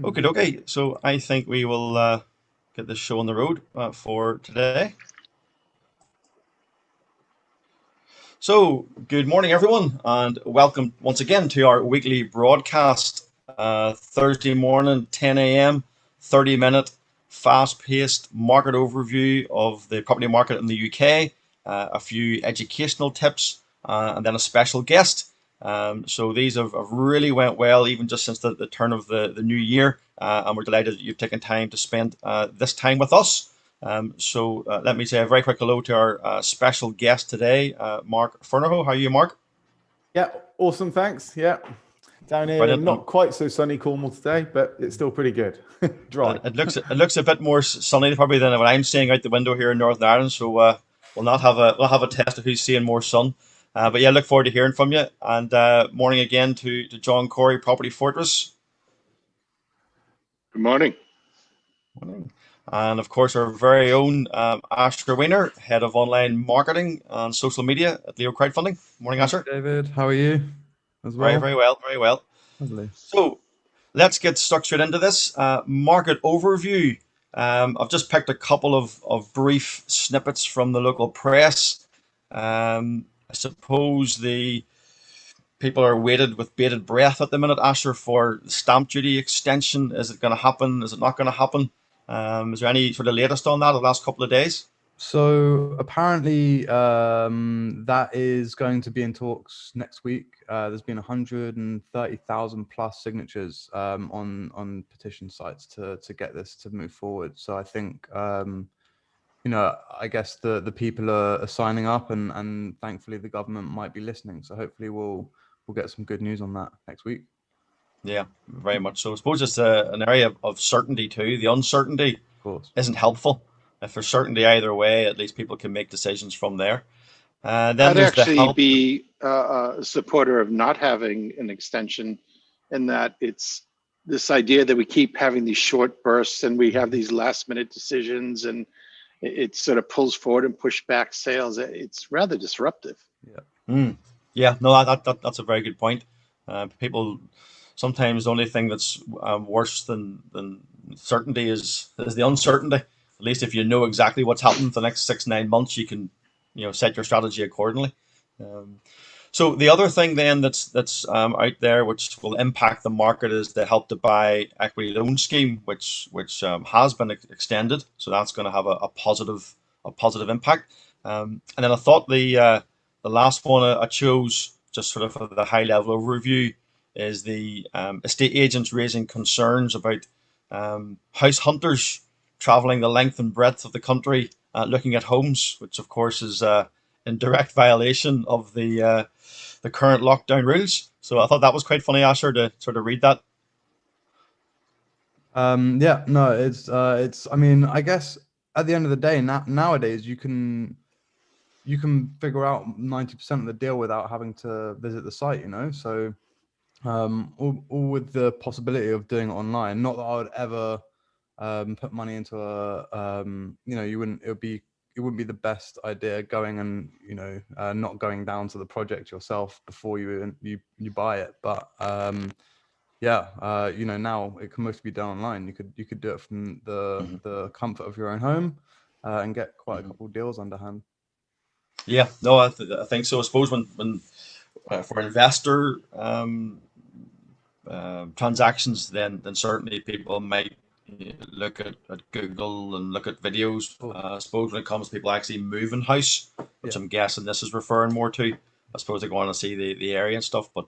Okay. So I think we will get this show on the road for today. So, good morning, everyone, and welcome once again to our weekly broadcast. Thursday morning, 10 a.m., 30-minute, fast-paced market overview of the property market in the UK, a few educational tips, and then a special guest. So these have really went well, even just since the turn of the new year, and we're delighted that you've taken time to spend this time with us. So let me say a very quick hello to our special guest today, Mark Furnaho. How are you, Mark? Yeah, awesome. Thanks. Yeah, down here in Brilliant. not quite so sunny Cornwall today, but it's still pretty good. Dry. It looks a bit more sunny probably than what I'm seeing out the window here in Northern Ireland. So we'll have a test of who's seeing more sun. But yeah, look forward to hearing from you. And morning again to John Corey, Property Fortress. Good morning. Morning. And of course, our very own Asher Weiner, Head of Online Marketing and Social Media at LEOcrowdfunding. Morning, Asher. David, how are you? As well. Very well, very well. Lovely. So let's get stuck straight into this market overview. I've just picked a couple of brief snippets from the local press. I suppose the people are waited with bated breath at the minute, Asher, for the stamp duty extension. Is it going to happen? Is it not going to happen? Is there any sort of latest on that the last couple of days? So apparently that is going to be in talks next week. There's been 130,000 plus signatures on petition sites to get this to move forward. So I think I guess the people are signing up, and thankfully the government might be listening. So hopefully we'll get some good news on that next week. Yeah, very much so. I suppose it's an area of certainty too. The uncertainty Of course. isn't helpful. If there's certainty either way, at least people can make decisions from there. Then I'd there's the actually help. be a supporter of not having an extension, in that it's this idea that we keep having these short bursts and we have these last minute decisions, and it sort of pulls forward and push back sales. It's rather disruptive. Yeah, no, that's a very good point. People sometimes the only thing that's worse than certainty is the uncertainty. At least if you know exactly what's happening for the next 6-9 months, you can set your strategy accordingly. So the other thing then that's out there which will impact the market is the Help to Buy equity loan scheme, which has been extended. So that's going to have a positive impact. And then I thought the last one I chose, just sort of for the high level overview, is the estate agents raising concerns about house hunters traveling the length and breadth of the country looking at homes, which of course is in direct violation of the current lockdown rules. So I thought that was quite funny, Asher, to sort of read that. Yeah, no, it's. I mean, I guess at the end of the day, nowadays you can figure out 90% of the deal without having to visit the site. So all with the possibility of doing it online. Not that I would ever put money into it wouldn't be the best idea going and not going down to the project yourself before you buy it. But now it can mostly be done online. You could do it from the comfort of your own home and get quite a couple of deals underhand. Yeah, no, I think so. I suppose when for investor transactions, then certainly people might look at Google and look at videos. I suppose when it comes to people actually moving house, which I'm guessing this is referring more to, I suppose they go on to see the area and stuff. But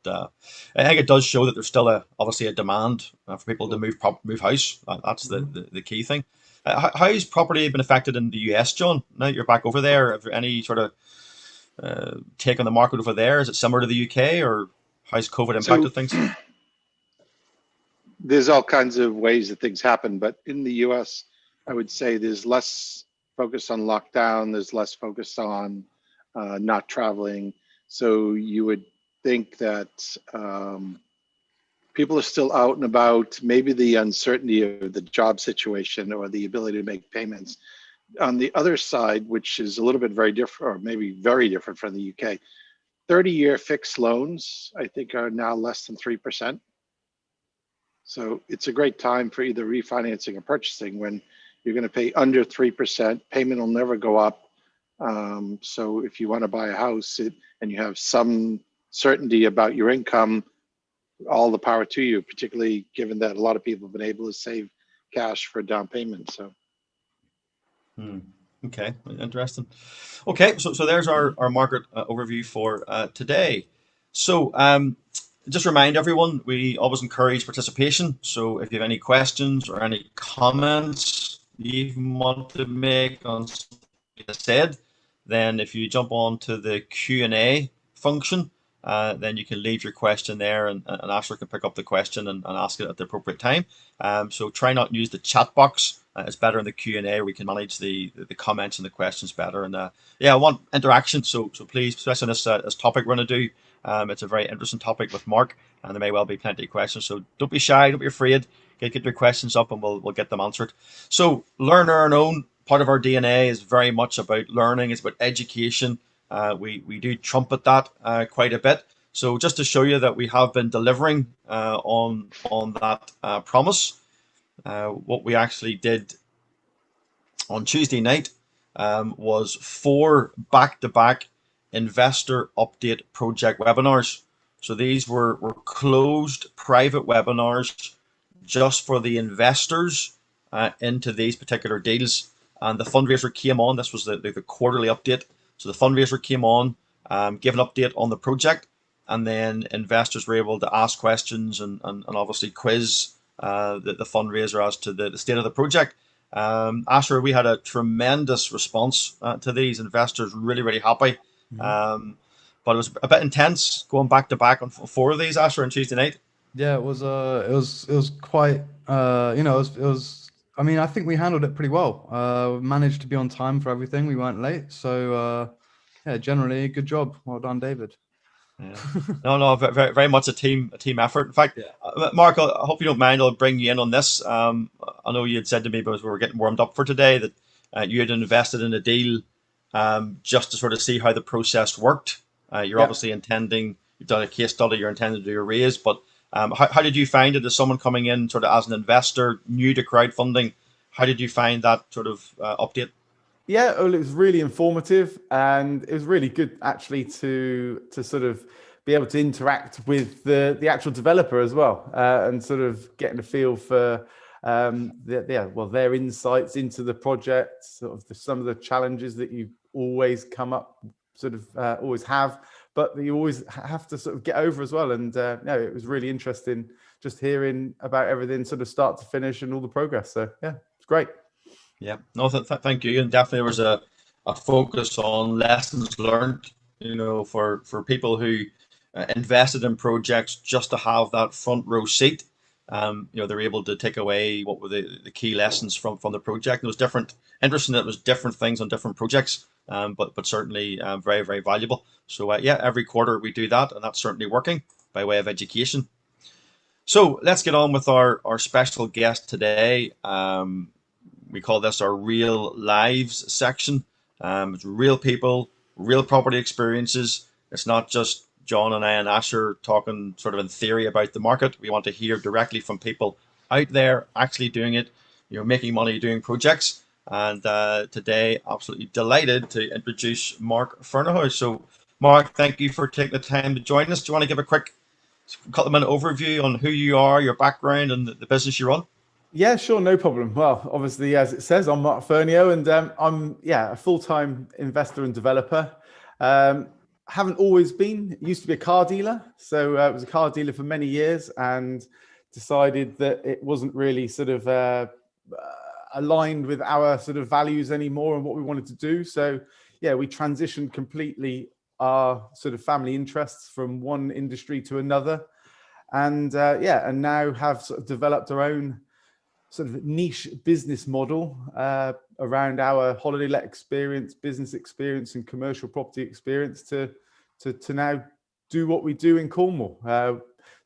I think it does show that there's still obviously a demand for people to move house. That's the key thing. How's property been affected in the US, John? Now that you're back over there, have there any sort of take on the market over there? Is it similar to the UK, or how's COVID impacted things? There's all kinds of ways that things happen, but in the US, I would say there's less focus on lockdown. There's less focus on not traveling. So you would think that people are still out and about. Maybe the uncertainty of the job situation or the ability to make payments. On the other side, which is a little bit very different, or maybe very different from the UK, 30-year fixed loans, I think, are now less than 3%. So it's a great time for either refinancing or purchasing when you're going to pay under 3%. Payment will never go up. So if you want to buy a house and you have some certainty about your income, all the power to you, particularly given that a lot of people have been able to save cash for down payment. So. Okay, interesting. Okay, so there's our market overview for today. So just remind everyone, we always encourage participation. So if you have any questions or any comments you even want to make on something I said, then if you jump on to the Q&A function, then you can leave your question there, and Asher can pick up the question and ask it at the appropriate time. So try not to use the chat box. It's better in the Q&A. We can manage the comments and the questions better. And yeah, I want interaction. So please, especially on this topic we're going to do. It's a very interesting topic with Mark, and there may well be plenty of questions. So don't be shy, don't be afraid. Get your questions up, and we'll get them answered. So learn, earn, own. Part of our DNA is very much about learning. It's about education. We do trumpet that quite a bit. So just to show you that we have been delivering on that promise. What we actually did on Tuesday night was 4 back-to-back investor update project webinars. So these were closed private webinars just for the investors into these particular deals. And the fundraiser came on. This was the quarterly update. So the fundraiser came on, gave an update on the project, and then investors were able to ask questions and obviously quiz the fundraiser as to the state of the project. Asher, we had a tremendous response to these investors, really happy. But it was a bit intense going back to back on 4 of these, Asher, on Tuesday night. Yeah, it was quite it was I mean, I think we handled it pretty well. We managed to be on time for everything. We weren't late. So yeah, generally good job. Well done, David. Yeah. No, very much a team effort. In fact, Mark, I hope you don't mind. I'll bring you in on this. I know you had said to me, because we were getting warmed up for today, that you had invested in a deal just to sort of see how the process worked. You're obviously you've done a case study, you're intending to do a raise, but how did you find it as someone coming in sort of as an investor, new to crowdfunding? How did you find that sort of update? Yeah, well, it was really informative, and it was really good actually to sort of be able to interact with the actual developer as well, and sort of getting a feel for their insights into the project, sort of some of the challenges that you always come up, sort of always have, but that you always have to sort of get over as well. And no, it was really interesting just hearing about everything, sort of start to finish, and all the progress. So yeah, it's great. Yeah, no, thank you. And definitely there was a focus on lessons learned, for people who invested in projects just to have that front row seat. They're able to take away what were the key lessons from the project. It was different, interesting that it was different things on different projects, but certainly very valuable. So yeah, every quarter we do that, and that's certainly working by way of education. So let's get on with our special guest today. We call this our Real Lives section. It's real people, real property experiences. It's not just John and I and Asher talking sort of in theory about the market. We want to hear directly from people out there actually doing it, making money doing projects. And today, absolutely delighted to introduce Mark Fernhouse. So Mark, thank you for taking the time to join us. Do you want to give a quick couple of minute overview on who you are, your background, and the business you run? Yeah, sure, no problem. Well, obviously, as it says, I'm Mark Fernio, and I'm a full-time investor and developer. Haven't always been. Used to be a car dealer, so I was a car dealer for many years, and decided that it wasn't really sort of aligned with our sort of values anymore and what we wanted to do. So yeah, we transitioned completely our sort of family interests from one industry to another, and and now have sort of developed our own sort of niche business model around our holiday let experience, business experience, and commercial property experience to now do what we do in Cornwall,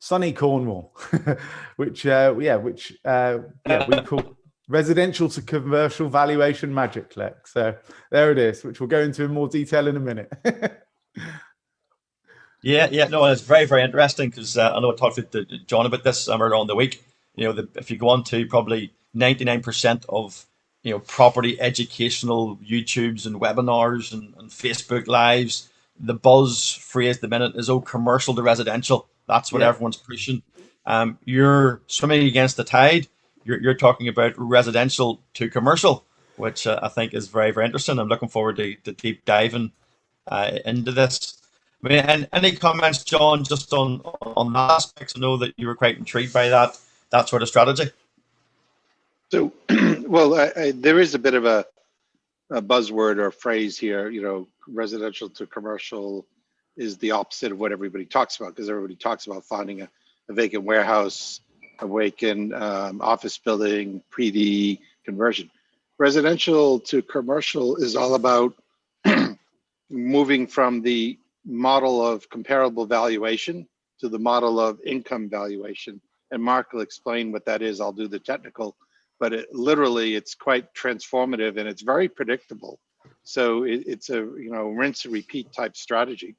sunny Cornwall, which we call residential to commercial valuation magic, Lex. So there it is, which we'll go into in more detail in a minute. Yeah, no, it's very interesting, because I know I talked to John about this earlier on the week. if you go on to probably 99% of property educational YouTubes and webinars and Facebook lives, the buzz phrase at the minute is, oh, commercial to residential. That's what Yeah. everyone's pushing. You're swimming against the tide. You're talking about residential to commercial, which I think is very, very interesting. I'm looking forward to deep diving into this. I mean, and any comments, John, just on that aspect? I know that you were quite intrigued by that sort of strategy. So, well, there is a bit of a buzzword or phrase here. Residential to commercial is the opposite of what everybody talks about, because everybody talks about finding a vacant warehouse, a vacant office building, pre-D conversion. Residential to commercial is all about moving from the model of comparable valuation to the model of income valuation. And Mark will explain what that is. I'll do the technical, but it's quite transformative and it's very predictable. So it's a rinse and repeat type strategy.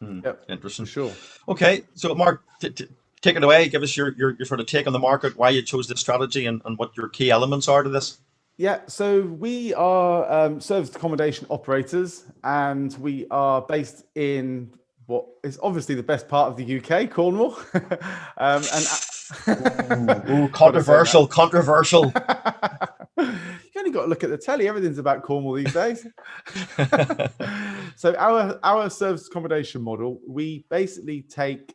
Yep, Interesting. for sure. Okay, so Mark, take it away. Give us your sort of take on the market, why you chose this strategy, and what your key elements are to this. Yeah, so we are serviced accommodation operators, and we are based in what is obviously the best part of the UK, Cornwall. Controversial. You only got to look at the telly. Everything's about Cornwall these days. So our service accommodation model, we basically take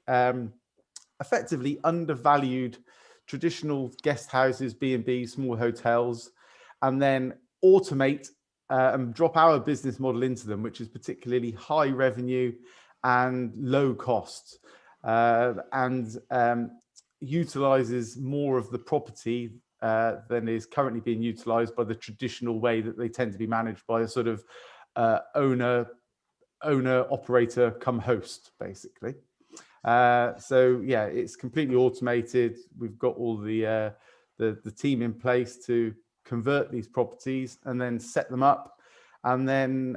effectively undervalued traditional guest houses, B&B, small hotels, and then automate and drop our business model into them, which is particularly high revenue and low cost, and utilizes more of the property than is currently being utilized by the traditional way that they tend to be managed by a sort of owner operator come host, basically. So yeah, it's completely automated. We've got all the team in place to convert these properties and then set them up, and then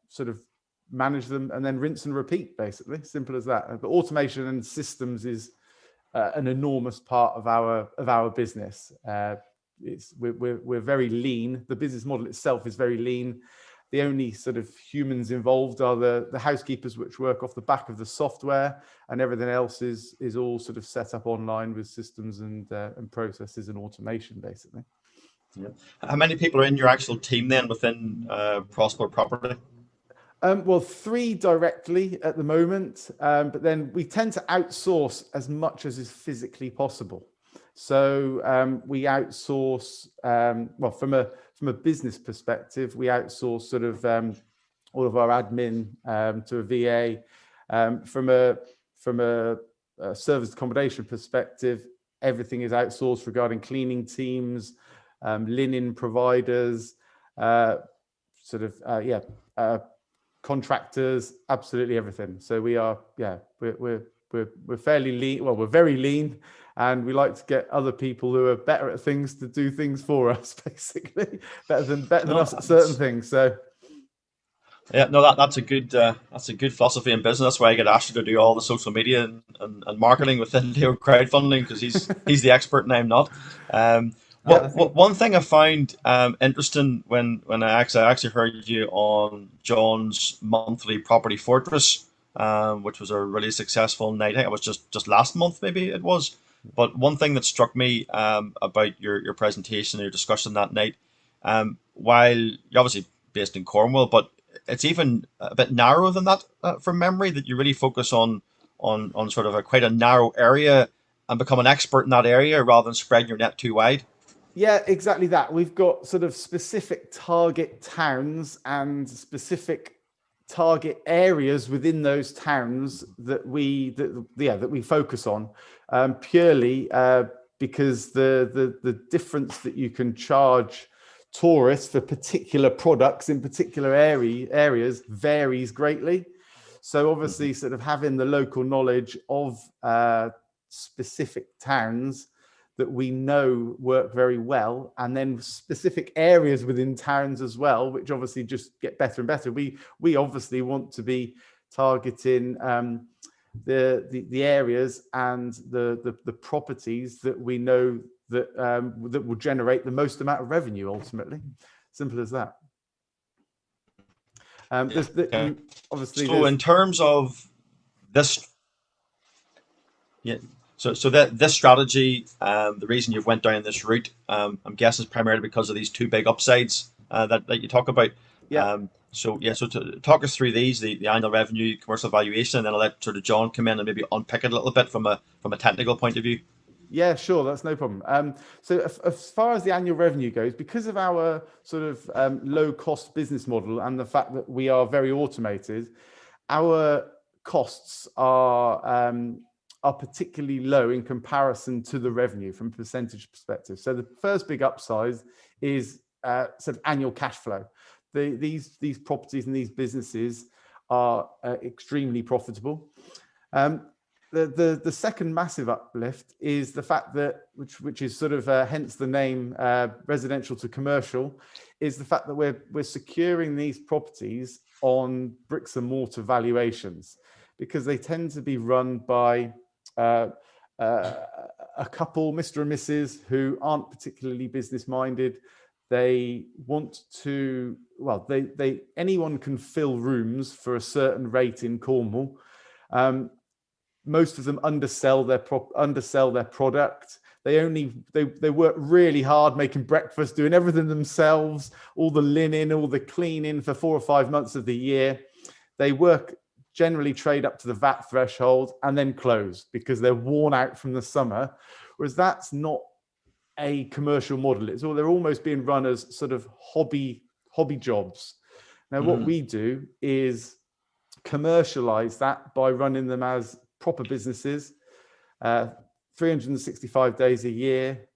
sort of manage them and then rinse and repeat, basically. Simple as that. But automation and systems is an enormous part of our business. We're very lean. The business model itself is very lean. The only sort of humans involved are the housekeepers, which work off the back of the software, and everything else is all sort of set up online with systems and processes and automation, basically. Yeah. How many people are in your actual team then within Prosper Property? Well, 3 directly at the moment, but then we tend to outsource as much as is physically possible. So we outsource, well, from a business perspective, we outsource sort of all of our admin to a VA. From a service accommodation perspective, everything is outsourced regarding cleaning teams, linen providers, contractors, absolutely everything. So we are, we're fairly lean. Well, we're very lean, and we like to get other people who are better at things to do things for us, basically, better than us at certain things. So yeah, no, that's a good philosophy in business. That's why I get Ashley to do all the social media and marketing within LEOcrowdfunding, because he's the expert and I'm not. One thing I found interesting when I actually heard you on John's monthly Property Fortress, which was a really successful night. I think it was just last month, maybe it was. But one thing that struck me about your presentation and your discussion that night, while you're obviously based in Cornwall, but it's even a bit narrower than that from memory, that you really focus on sort of quite a narrow area and become an expert in that area rather than spreading your net too wide. Yeah, exactly that. We've got sort of specific target towns and specific target areas within those towns that we focus on, purely because the difference that you can charge tourists for particular products in particular areas varies greatly. So obviously, sort of having the local knowledge of specific towns that we know work very well, and then specific areas within towns as well, which obviously just get better and better. We obviously want to be targeting the areas and the properties that we know that that will generate the most amount of revenue ultimately. Simple as that. Okay. Obviously, So in terms of this, yeah. So that this strategy, the reason you've went down this route, I'm guessing is primarily because of these two big upsides that you talk about. yeah. So to talk us through these, the annual revenue, commercial valuation, and then I'll let sort of John come in and maybe unpick it a little bit from a technical point of view. Yeah, sure, that's no problem. So as far as the annual revenue goes, because of our sort of low cost business model and the fact that we are very automated, our costs are particularly low in comparison to the revenue from a percentage perspective. So the first big upside is sort of annual cash flow. These properties and these businesses are extremely profitable. The second massive uplift is the fact that, which is sort of hence the name residential to commercial, is the fact that we're securing these properties on bricks and mortar valuations, because they tend to be run by a couple, Mr. and Mrs., who aren't particularly business minded. They want to, well, anyone can fill rooms for a certain rate in Cornwall. Most of them undersell their product. They work really hard making breakfast, doing everything themselves, all the linen, all the cleaning for 4 or 5 months of the year. They generally trade up to the VAT threshold and then close because they're worn out from the summer. Whereas that's not a commercial model. They're almost being run as sort of hobby jobs. Now, what we do is commercialize that by running them as proper businesses, 365 days a year,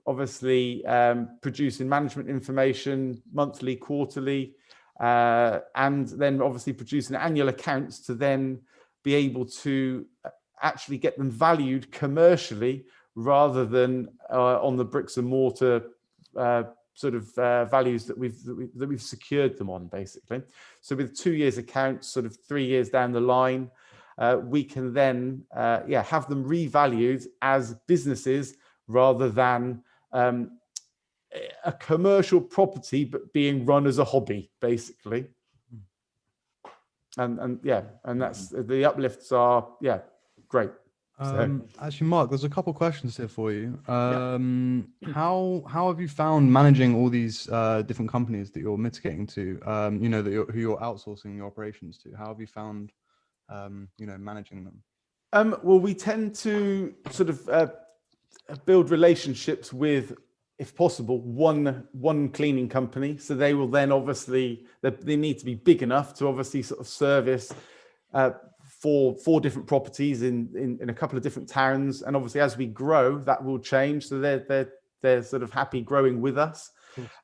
obviously producing management information monthly, quarterly, and then obviously producing annual accounts to then be able to actually get them valued commercially rather than on the bricks and mortar sort of values that we've secured them on, basically. So with 2 years accounts, sort of 3 years down the line, we can then have them revalued as businesses rather than a commercial property, but being run as a hobby, basically. And that's the uplifts are great. Actually, Mark, there's a couple questions here for you. How have you found managing all these different companies that you're mitigating to? Who you're outsourcing your operations to? How have you found managing them? Well, we tend to sort of build relationships with, if possible, one cleaning company. So they will then obviously they need to be big enough to obviously sort of service four different properties in a couple of different towns. And obviously, as we grow, that will change. So they're sort of happy growing with us.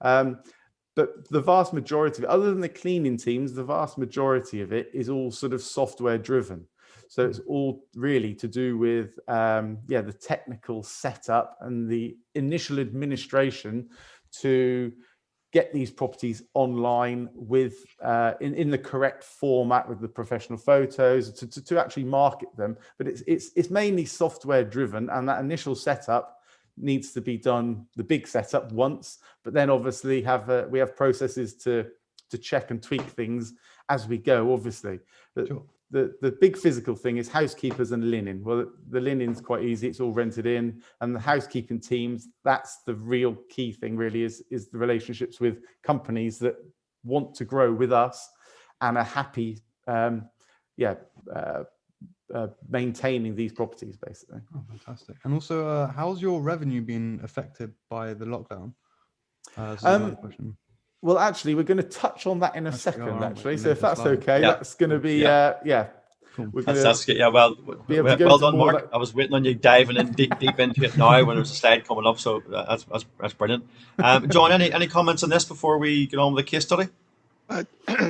But the vast majority of it, other than the cleaning teams, the vast majority of it is all sort of software driven. So it's all really to do with the technical setup and the initial administration to get these properties online with in the correct format with the professional photos to actually market them. But it's mainly software driven, and that initial setup needs to be done, the big setup, once, but then obviously we have processes to check and tweak things as we go, obviously. But sure. The big physical thing is housekeepers and linen. Well, the linen's quite easy, it's all rented in, and the housekeeping teams, that's the real key thing really, is the relationships with companies that want to grow with us and are happy maintaining these properties, basically. Oh, fantastic. And also, how's your revenue been affected by the lockdown? This is another question. Well, actually, we're going to touch on that in a second, actually. So if that's okay, that's going to be, Cool. That's good. Yeah, well done, Mark. I was waiting on you diving in deep into it now when there's a slide coming up. So that's brilliant. John, any comments on this before we get on with the case study?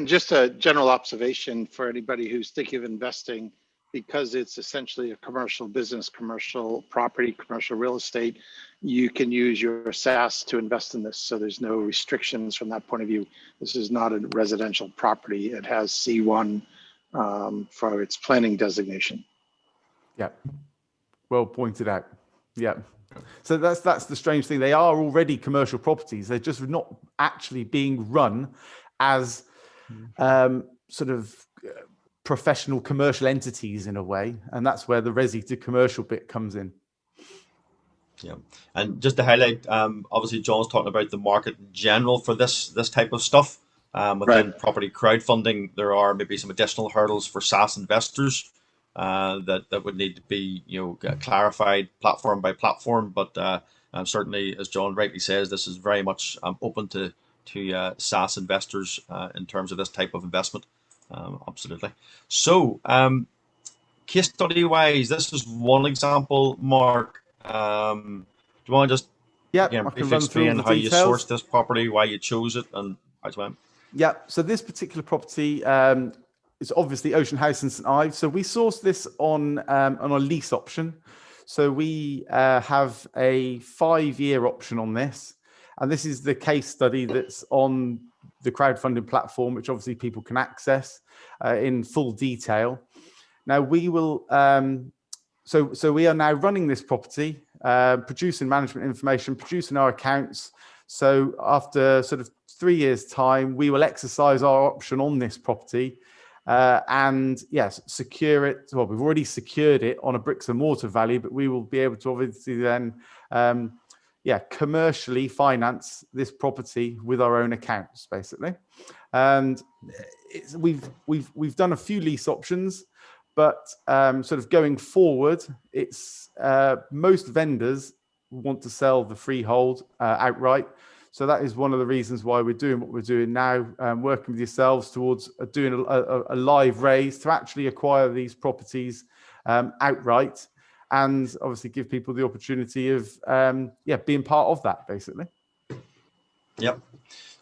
Just a general observation for anybody who's thinking of investing, because it's essentially a commercial business, commercial property, commercial real estate. You can use your SaaS to invest in this. So there's no restrictions from that point of view. This is not a residential property. It has C1 for its planning designation. Yeah, well pointed out. Yeah. So that's the strange thing. They are already commercial properties. They're just not actually being run as sort of professional commercial entities in a way, and that's where the resi to commercial bit comes in. Yeah, and just to highlight, obviously John's talking about the market in general for this type of stuff. Within Right. property crowdfunding, there are maybe some additional hurdles for SaaS investors that would need to be clarified platform by platform. But certainly, as John rightly says, this is very much open to SaaS investors in terms of this type of investment. Absolutely. So, case study wise, this is one example, Mark. Do you want to just Yeah, again I can briefly run through all explain the how you details. sourced this property, why you chose it, and how it went? Yeah, so this particular property is obviously Ocean House in St Ives. So we sourced this on a lease option. So we have a 5-year option on this, and this is the case study that's on the crowdfunding platform, which obviously people can access in full detail. Now we will. So we are now running this property, producing management information, producing our accounts. So after sort of 3 years' time, we will exercise our option on this property and yes, secure it. Well, we've already secured it on a bricks and mortar value, but we will be able to obviously then, commercially finance this property with our own accounts, basically. And we've done a few lease options. But sort of going forward, it's most vendors want to sell the freehold outright. So that is one of the reasons why we're doing what we're doing now, working with yourselves towards doing a live raise to actually acquire these properties outright, and obviously give people the opportunity of being part of that, basically. Yep.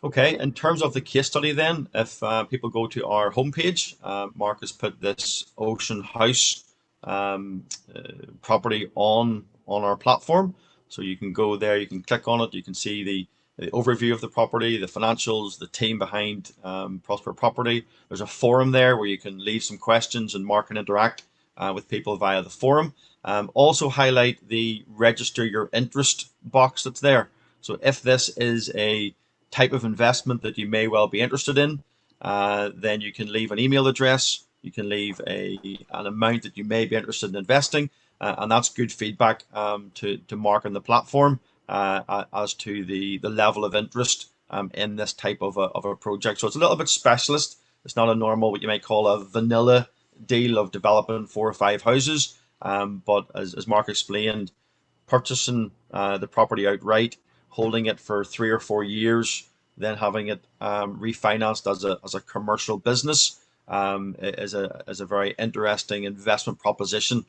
Okay, in terms of the case study then, if people go to our homepage, Mark has put this Ocean House property on our platform. So you can go there, you can click on it, you can see the overview of the property, the financials, the team behind Prosper Property. There's a forum there where you can leave some questions and Mark can interact with people via the forum. Also highlight the register your interest box that's there. So if this is a type of investment that you may well be interested in, then you can leave an email address, you can leave an amount that you may be interested in investing, and that's good feedback to Mark on the platform as to the level of interest in this type of a project. So it's a little bit specialist. It's not a normal, what you might call a vanilla deal of developing 4 or 5 houses, but as Mark explained, purchasing the property outright, holding it for 3 or 4 years, then having it refinanced as a commercial business is a very interesting investment proposition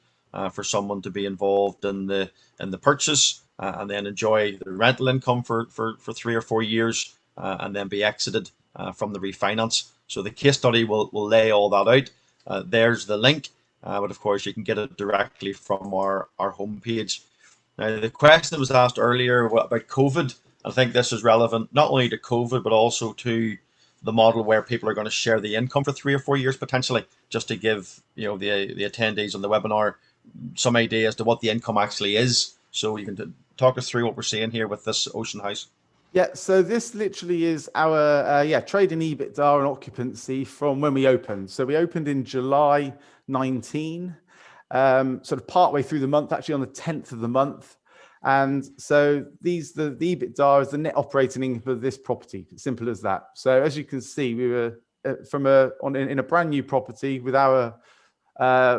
for someone to be involved in the purchase and then enjoy the rental income for 3 or 4 years and then be exited from the refinance. So the case study will lay all that out. There's the link, but of course you can get it directly from our homepage. Now, the question that was asked earlier about COVID, I think this is relevant not only to COVID, but also to the model where people are going to share the income for 3 or 4 years potentially, just to give the attendees on the webinar some idea as to what the income actually is. So you can talk us through what we're seeing here with this Ocean House. Yeah, so this literally is our trading EBITDA and occupancy from when we opened. So we opened in July 19. Sort of partway through the month, actually on the 10th of the month. And so the EBITDA is the net operating income of this property, simple as that. So as you can see, we were in a brand new property with our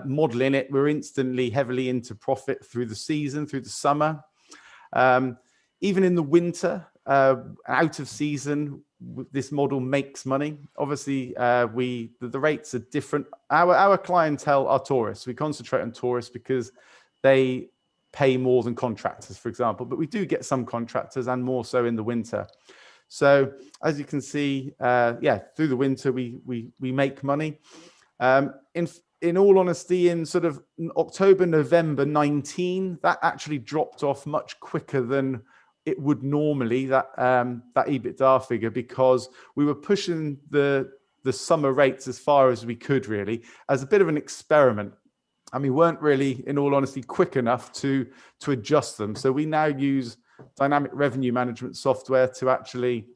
model in it. We're instantly heavily into profit through the season, through the summer. Even in the winter, out of season, this model makes money. Obviously, the rates are different. Our clientele are tourists. We concentrate on tourists because they pay more than contractors, for example. But we do get some contractors, and more so in the winter. So as you can see, through the winter we make money. In all honesty, in sort of October, November 19, that actually dropped off much quicker than it would normally, that EBITDA figure, because we were pushing the the summer rates as far as we could, really, as a bit of an experiment. And we weren't really, in all honesty, quick enough to adjust them. So we now use dynamic revenue management software to actually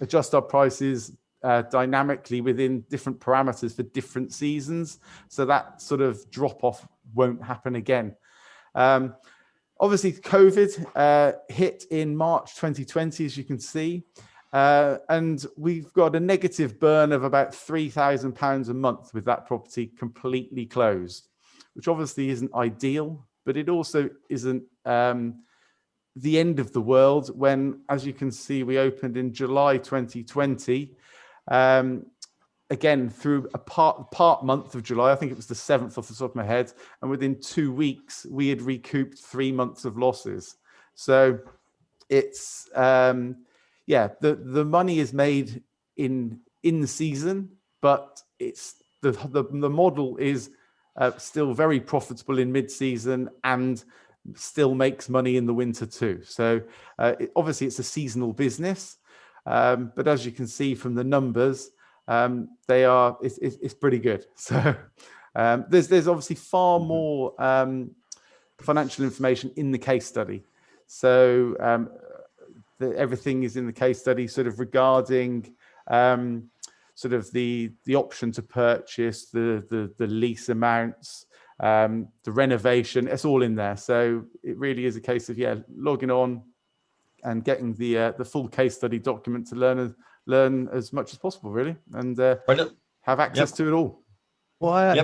adjust our prices dynamically within different parameters for different seasons. So that sort of drop off won't happen again. Obviously, COVID hit in March 2020, as you can see. And we've got a negative burn of about £3,000 a month with that property completely closed, which obviously isn't ideal, but it also isn't the end of the world when, as you can see, we opened in July 2020. Again, through a part month of July, I think it was the 7th off the top of my head, and within 2 weeks, we had recouped 3 months of losses. So it's, the money is made in the season, but it's the model is still very profitable in mid-season and still makes money in the winter too. So obviously it's a seasonal business, but as you can see from the numbers, it's pretty good. So there's obviously far more financial information in the case study. So everything is in the case study, sort of regarding sort of the option to purchase, the lease amounts, the renovation. It's all in there. So it really is a case of logging on and getting the full case study document to learn as much as possible, really, and have access to it all. What I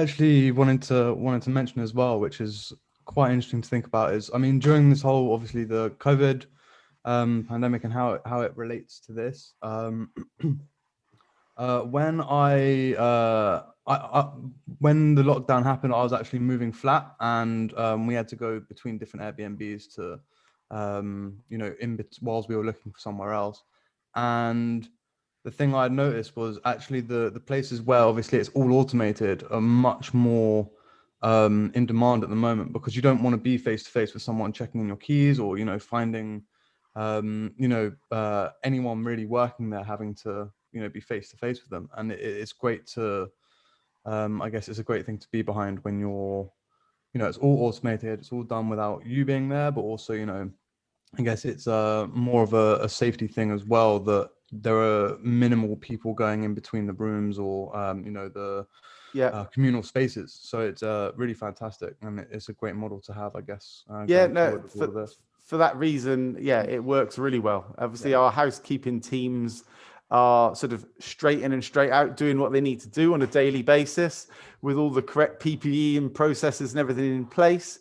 actually wanted to mention as well, which is quite interesting to think about, is, I mean, during this whole, obviously, the COVID pandemic and how it relates to this. When when the lockdown happened, I was actually moving flat, and we had to go between different Airbnbs to, whilst we were looking for somewhere else. And the thing I noticed was actually the places where obviously it's all automated are much more in demand at the moment, because you don't want to be face to face with someone checking in your keys, or finding anyone really working there having to be face to face with them. And it's great to I guess it's a great thing to be behind when you're it's all automated, it's all done without you being there, but also I guess it's more of a safety thing as well, that there are minimal people going in between the rooms or the communal spaces. So it's really fantastic, and it's a great model to have, I guess. For that reason, it works really well. Obviously, our housekeeping teams are sort of straight in and straight out doing what they need to do on a daily basis with all the correct PPE and processes and everything in place.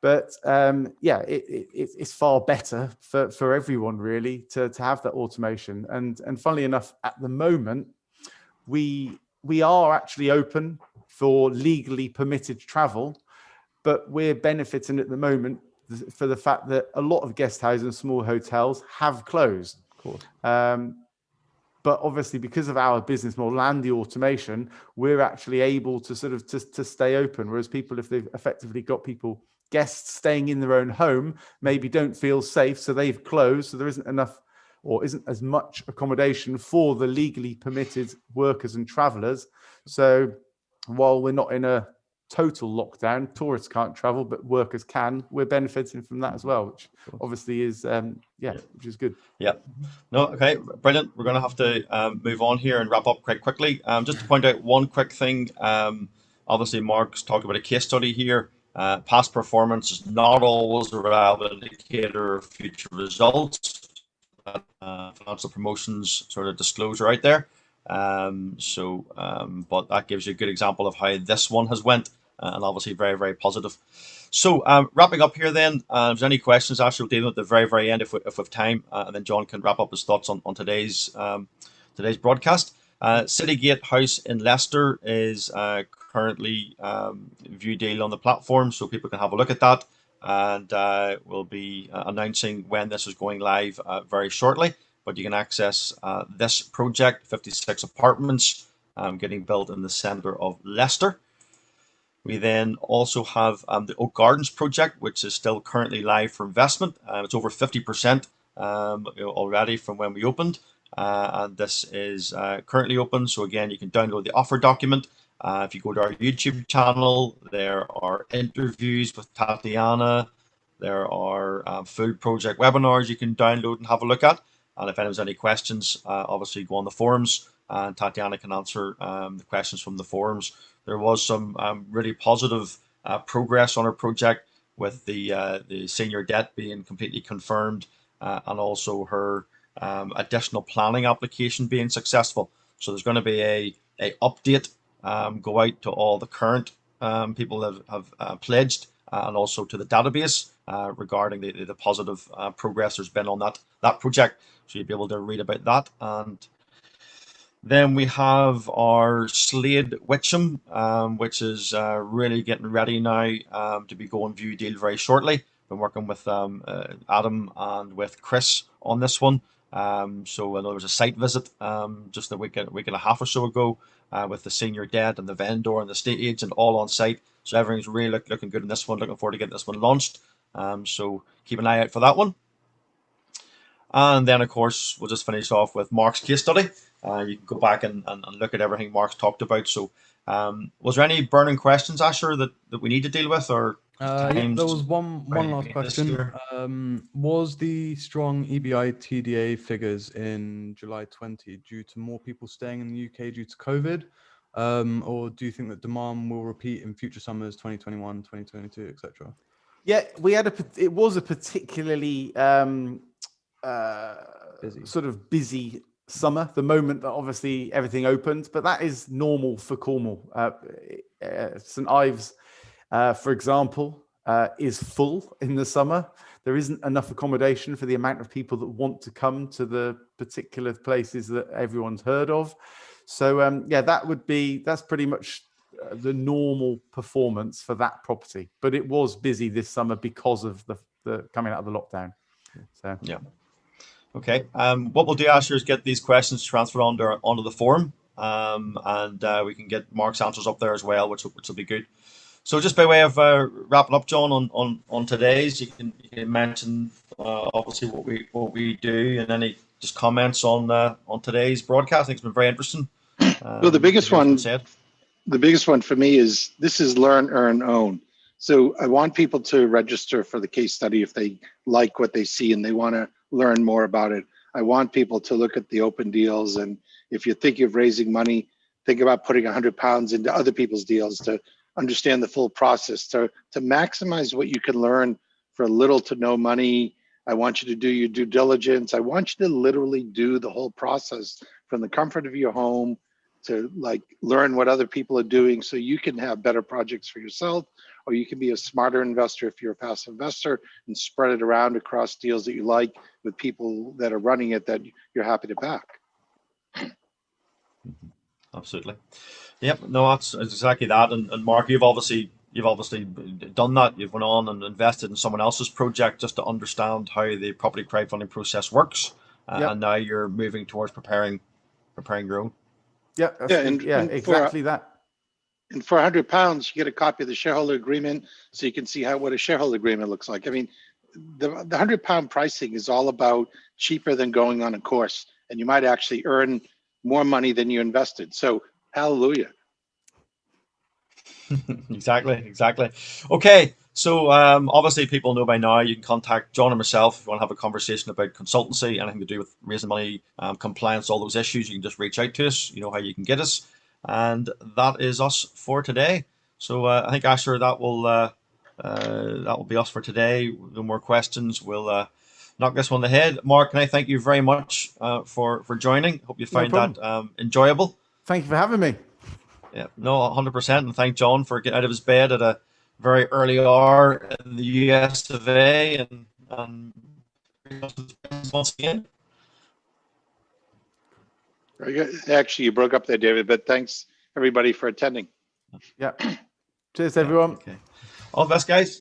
It's far better for everyone, really, to have that automation. And funnily enough, at the moment, we are actually open for legally permitted travel, but we're benefiting at the moment for the fact that a lot of guest houses and small hotels have closed. But obviously, because of our business model and the automation, we're actually able to sort of to stay open. Whereas people, if they've effectively got guests staying in their own home, maybe don't feel safe, so they've closed. So there isn't enough, or isn't as much accommodation for the legally permitted workers and travellers. So while we're not in a total lockdown, tourists can't travel, but workers can. We're benefiting from that as well, which obviously is which is good. No, okay, brilliant. We're going to have to move on here and wrap up quite quickly. Just to point out one quick thing. Obviously, Mark's talked about a case study here. Past performance is not always a reliable indicator of future results. Financial promotions sort of disclosure out there. But that gives you a good example of how this one has went, and obviously very, very positive. So wrapping up here then, if there's any questions, Ash will deal with at the very, very end if we have time, and then John can wrap up his thoughts on today's broadcast. Citygate House in Leicester is currently view deal on the platform, so people can have a look at that, and we'll be announcing when this is going live very shortly. But you can access this project, 56 apartments getting built in the centre of Leicester. We then also have the Oak Gardens project, which is still currently live for investment. It's over 50% already from when we opened. and this is currently open. So again, you can download the offer document. If you go to our YouTube channel, there are interviews with Tatiana. There are full project webinars you can download and have a look at. And if anyone's any questions, obviously go on the forums, and Tatiana can answer the questions from the forums. There was some really positive progress on our project, with the senior debt being completely confirmed, and also her additional planning application being successful. So there's going to be a update go out to all the current people that have pledged, and also to the database regarding the positive progress there's been on that project. So you'll be able to read about that. And then we have our Slade Witcham, which is really getting ready now to be going view deal very shortly. Been working with Adam and with Chris on this one. So I know there was a site visit just a week and a half or so ago with the senior debt and the vendor and the estate agent all on site. So everything's really looking good in this one. Looking forward to getting this one launched. So keep an eye out for that one. And then, of course, we'll just finish off with Mark's case study. You can go back and look at everything Mark's talked about. So was there any burning questions, Asher, that we need to deal with? Or Yeah, there was one last question. Was the strong EBI TDA figures in July 20 due to more people staying in the UK due to COVID? Or do you think that demand will repeat in future summers, 2021, 2022, etc.? Yeah, it was a particularly sort of busy summer, the moment that obviously everything opened, but that is normal for Cornwall. St Ives, for example, is full in the summer. There isn't enough accommodation for the amount of people that want to come to the particular places that everyone's heard of. So yeah, that's pretty much the normal performance for that property. But it was busy this summer because of the coming out of the lockdown. So yeah. Okay. What we'll do, Asher, is get these questions transferred onto the forum, and we can get Mark's answers up there as well, which will be good. So just by way of wrapping up, John, on today's, you can mention obviously what we do, and any just comments on today's broadcast. I think it's been very interesting. Well, the biggest one for me is this is learn, earn, own. So I want people to register for the case study if they like what they see and they want to learn more about it. I want people to look at the open deals, and if you're thinking of raising money, think about putting £100 into other people's deals to understand the full process, to maximize what you can learn for little to no money. I want you to do your due diligence. I want you to literally do the whole process from the comfort of your home, to like learn what other people are doing so you can have better projects for yourself, or you can be a smarter investor if you're a passive investor and spread it around across deals that you like with people that are running it that you're happy to back. Absolutely. Yep. No, that's exactly that. And Mark, you've obviously done that. You've went on and invested in someone else's project just to understand how the property crowdfunding process works, and now you're moving towards preparing your own. Yeah, exactly that. And for £100, you get a copy of the shareholder agreement, so you can see what a shareholder agreement looks like. I mean, the £100 pricing is all about cheaper than going on a course, and you might actually earn more money than you invested. So, hallelujah. Exactly. Okay, so obviously people know by now you can contact John and myself if you want to have a conversation about consultancy, anything to do with raising money, compliance, all those issues. You can just reach out to us. You know how you can get us, and that is us for today. So I think, Asher, that will be us for today. No more questions. We'll knock this one on the head. Mark, can I thank you very much for joining? Hope you find that enjoyable. Thank you for having me. Yeah, no, 100%. And thank John for getting out of his bed at a very early hour in the US of A. And once again. Very good. Actually, you broke up there, David, but thanks everybody for attending. Yeah. Cheers, everyone. Okay. All the best, guys.